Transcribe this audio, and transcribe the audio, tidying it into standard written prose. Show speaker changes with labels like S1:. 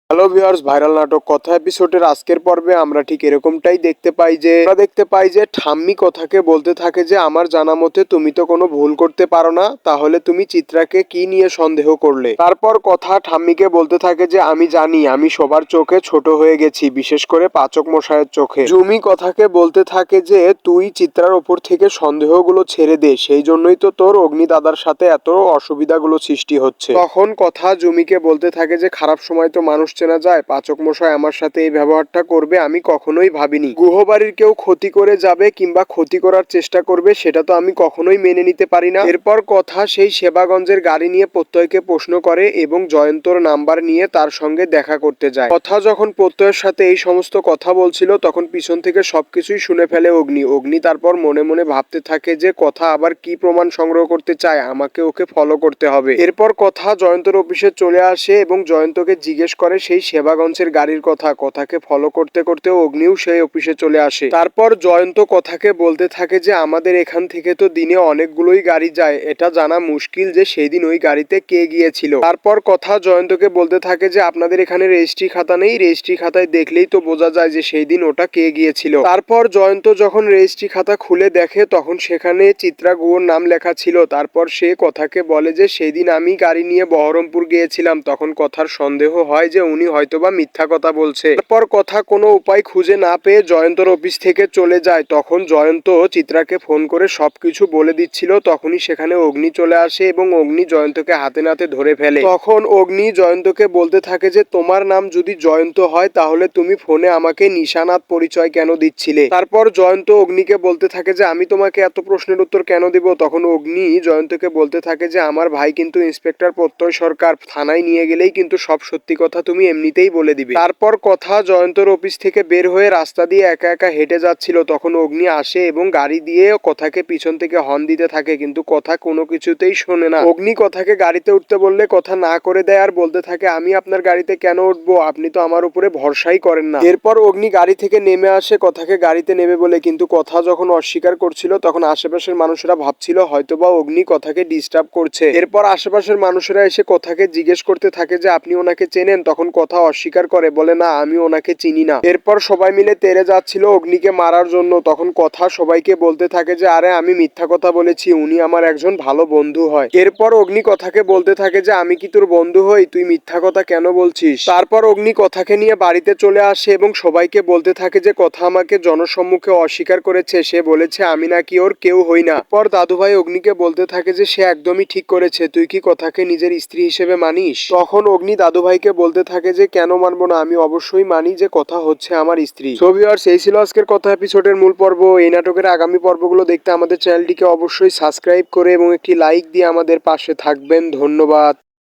S1: Hello viewers, viral নাটক কথা এপিসোডের আজকের পর্বে আমরা ঠিক এরকমটাই দেখতে পাই যে ঠাম্মি কথাকে বলতে থাকে যে আমার জানা মতে তুমি তো কোনো ভুল করতে পারো না, তাহলে তুমি চিত্রাকে কি নিয়ে সন্দেহ করলে। তারপর কথা ঠাম্মিকে বলতে থাকে যে আমি জানি আমি সবার চোখে ছোট হয়ে গেছি, বিশেষ করে পাচক মশাইয়ের চোখে। জুমি কথাকে বলতে থাকে যে তুই চিত্রার ওপর থেকে সন্দেহগুলো ছেড়ে দে, সেই জন্যই তো তোর অগ্নি দাদার সাথে এত অসুবিধাগুলো সৃষ্টি হচ্ছে। তখন কথা জুমিকে বলতে থাকে যে খারাপ সময় তো মানুষ চেনা যায়, পাচক মশাই আমার সাথে এই ব্যবহারটা করবে আমি কখনোই ভাবিনি। গুহবাড়ির কেউ ক্ষতি করে যাবে কিংবা ক্ষতি করার চেষ্টা করবে সেটা তো আমি কখনোই মেনে নিতে পারি না। এরপর কথা সেই সেবাগঞ্জের গাড়ি নিয়ে প্রত্যয়কে প্রশ্ন করে এবং জয়ন্তর নাম্বার নিয়ে তার সঙ্গে দেখা করতে যায়। কথা যখন প্রত্যয়ের সাথে এই সমস্ত কথা বলছিল তখন পিছন থেকে সবকিছুই শুনে ফেলে অগ্নি। তারপর মনে মনে ভাবতে থাকে যে কথা আবার কি প্রমাণ সংগ্রহ করতে চায়, আমাকে ওকে ফলো করতে হবে। এরপর কথা জয়ন্তর অফিসে চলে আসে এবং জয়ন্তকে জিজ্ঞেস করে সেই সেবাগঞ্জের গাড়ির কথাকে ফলো করতে করতে অগ্নিও সেই অফিসে চলে আসে। তারপর জয়ন্ত কথাকে বলতে থাকে যে আমাদের এখান থেকে তো দিনে অনেকগুলোই গাড়ি যায়, এটা জানা মুশকিল যে সেই দিন ওই গাড়িতে কে গিয়েছিল। তারপর কথা জয়ন্তকে বলতে থাকে যে আপনাদের এখানে রেজিস্ট্রি খাতা নেই, রেজিস্ট্রি খাতায় দেখলেই তো বোঝা যায় যে সেই দিন ওটা কে গিয়েছিল। তারপর জয়ন্ত যখন রেজিস্ট্রি খাতা খুলে দেখে তখন সেখানে চিত্রা গুহর নাম লেখা ছিল। তারপর সে কথাকে বলে যে সেই দিন আমি গাড়ি নিয়ে বহরমপুর গিয়েছিলাম, তখন কথার সন্দেহ হয় যে উনি হয়তোবা মিথ্যা কথা বলছে। তারপর কথা কোনো উপায় খুঁজে না পেয়ে জয়ন্তর অফিস থেকে চলে যায়। তখন জয়ন্ত চিত্রাকে ফোন করে সবকিছু বলে দিচ্ছিল, তখনই সেখানে অগ্নি চলে আসে এবং অগ্নি জয়ন্তকে হাতে নাতে ধরে ফেলে। তখন অগ্নি জয়ন্তকে বলতে থাকে যে তোমার নাম যদি জয়ন্ত হয় তাহলে তুমি ফোনে আমাকে নিশানাথ পরিচয় কেন দিচ্ছিলে। তারপর জয়ন্ত অগ্নিকে বলতে থাকে যে আমি তোমাকে এত প্রশ্নের উত্তর কেন দিব। তখন অগ্নি জয়ন্তকে বলতে থাকে যে আমার ভাই কিন্তু ইন্সপেক্টর প্রত্যয় সরকার, থানায় নিয়ে গেলেই কিন্তু সব সত্যি কথা তুমি এমনিতেই বলে দিবে। তারপর কথা জয়ন্তর অফিস থেকে বের হয়ে রাস্তা দিয়ে একা একা হেঁটে যাচ্ছিল, তখন অগ্নি আসে এবং গাড়ি দিয়ে কথাকে পিছন থেকে হর্ন দিতে থাকে, কিন্তু কথা কোনো কিছুতেই শোনে না। অগ্নি কথাকে গাড়িতে উঠতে বললে কথা না করে দেয় আর বলতে থাকে আমি আপনার গাড়িতে কেন উঠবো, আপনি তো আমার উপরে ভরসাই করেন না। এরপর অগ্নি গাড়ি থেকে নেমে আসে কথাকে গাড়িতে নেবে বলে, কিন্তু কথা যখন অস্বীকার করছিল তখন আশেপাশের মানুষেরা ভাবছিল হয়তোবা অগ্নি কথাকে ডিস্টার্ব করছে। এরপর আশেপাশের মানুষেরা এসে কথাকে জিজ্ঞেস করতে থাকে যে আপনি ওনাকে চেনেন, তখন কথা অস্বীকার করে, বলে না আমি ওনাকে চিনি না। এরপর সবাই মিলে তেড়ে যাচ্ছিল অগ্নিকে মারার জন্য, তখন কথা সবাইকে বলতে থাকে যে আরে আমি মিথ্যা কথা বলেছি, উনি আমার একজন ভালো বন্ধু হয়। এরপর অগ্নি কথাকে বলতে থাকে যে আমি কি তোর বন্ধু হই, তুই মিথ্যা কথা কেন বলছিস। তারপর অগ্নি কথাকে নিয়ে বাড়িতে চলে আসে এবং সবাইকে বলতে থাকে যে কথা আমাকে জনসম্মুখে অস্বীকার করেছে, সে বলেছে আমি নাকি ওর কেউ হই না। পর দাদুভাই অগ্নিকে বলতে থাকে যে সে একদমই ঠিক করেছে, তুই কি কথাকে নিজের স্ত্রী হিসেবে মানিস। তখন অগ্নি দাদুভাইকে বলতে থাকে যে কেন মানবো না, আমি অবশ্যই মানি যে কথা হচ্ছে আমার স্ত্রী। সো ভিউয়ার্স, এই ছিল আজকের কথা এপিসোডের মূল পর্ব। এই নাটকের আগামী পর্বগুলো দেখতে আমাদের চ্যানেলটিকে অবশ্যই সাবস্ক্রাইব করে এবং একটি লাইক দিয়ে আমাদের পাশে থাকবেন। ধন্যবাদ।